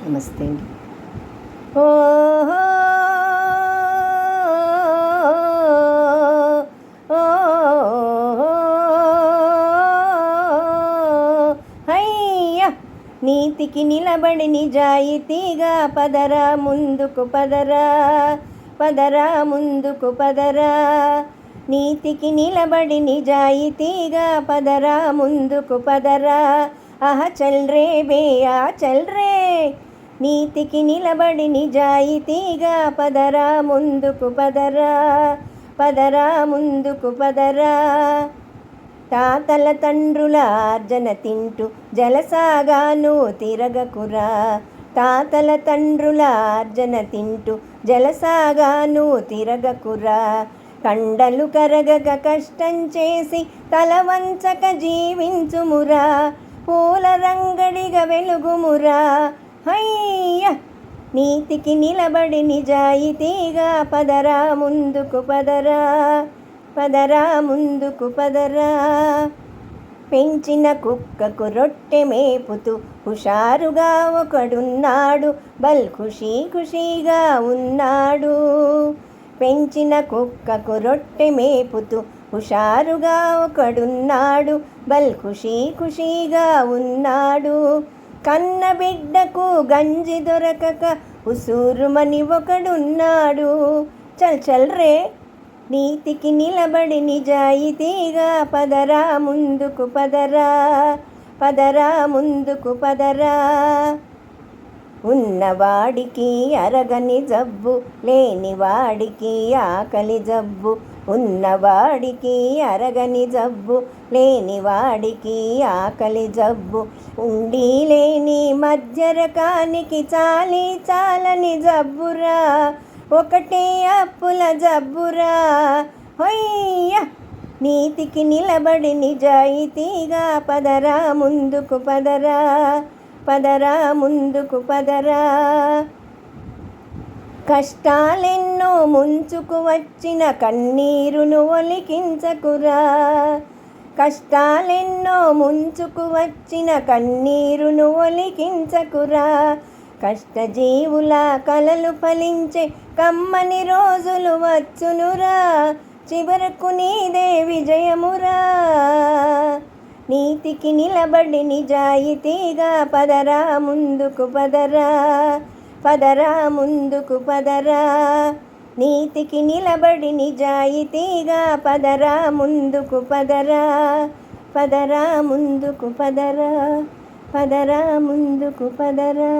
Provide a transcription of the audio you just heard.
నమస్తే అండి. ఓహో హయ్య నీతికి నిలబడి నిజాయితీగా పదరా ముందుకు పదరా, పదరా ముందుకు పదరా. నీతికి నిలబడి నిజాయితీగా పదరా ముందుకు పదరా. ఆహ చల్ రే బేయా చల్ రే. నీతికి నిలబడి నిజాయితీగా పదరా ముందుకు పదరా, పదరా ముందుకు పదరా. తాతల తండ్రుల ఆర్జన తింటూ జలసాగాను తిరగకురా. తాతల తండ్రుల ఆర్జన తింటూ జలసాగాను తిరగకురా. కండలు కరగక కష్టం చేసి తలవంచక జీవించుమురా. పూల రంగడిగా వెలుగుమురా. హయ్య నీతికి నిలబడి నిజాయితీగా పదరా ముందుకు పదరా, పదరా ముందుకు పదరా. పెంచిన కుక్కకు రొట్టె మేపుతూ హుషారుగా ఒకడున్నాడు, బల్ ఖుషీ ఖుషీగా ఉన్నాడు. పెంచిన కుక్కకు రొట్టె మేపుతూ హుషారుగా ఒకడున్నాడు, బల్ ఖుషీ ఖుషీగా ఉన్నాడు. కన్న బిడ్డకు గంజి దొరకక ఉసూరుమని ఒకడున్నాడు. చల్ చల్ రే. నీతికి నిలబడి నిజాయితీగా పదరా ముందుకు పదరా, పదరా ముందుకు పదరా. ఉన్నవాడికి అరగని జబ్బు, లేనివాడికి ఆకలి జబ్బు. ఉన్నవాడికి అరగని జబ్బు, లేనివాడికి ఆకలి జబ్బు. ఉండి లేని మధ్య రకానికి చాలి చాలని జబ్బురా, ఒకటే అప్పుల జబ్బురా. హొయ్య నీతికి నిలబడి నిజాయితీగా పదరా ముందుకు పదరా, పదరా ముందుకు పదరా. కష్టాలెన్నో ముంచుకు వచ్చిన కన్నీరును ఒలికించకురా. కష్టాలెన్నో ముంచుకు వచ్చిన కన్నీరును ఒలికించకురా. కష్టజీవుల కలలు ఫలించే కమ్మని రోజులు వచ్చునురా. చివరకు నీదే విజయమురా. నీతికి నిలబడి నిజాయితీగా పదరా ముందుకు పదరా, పదరా ముందుకు పదరా. నీతికి నిలబడి నిజాయితీగా పదరా ముందుకు పదరా, పదరా ముందుకు పదరా, పదరా ముందుకు పదరా.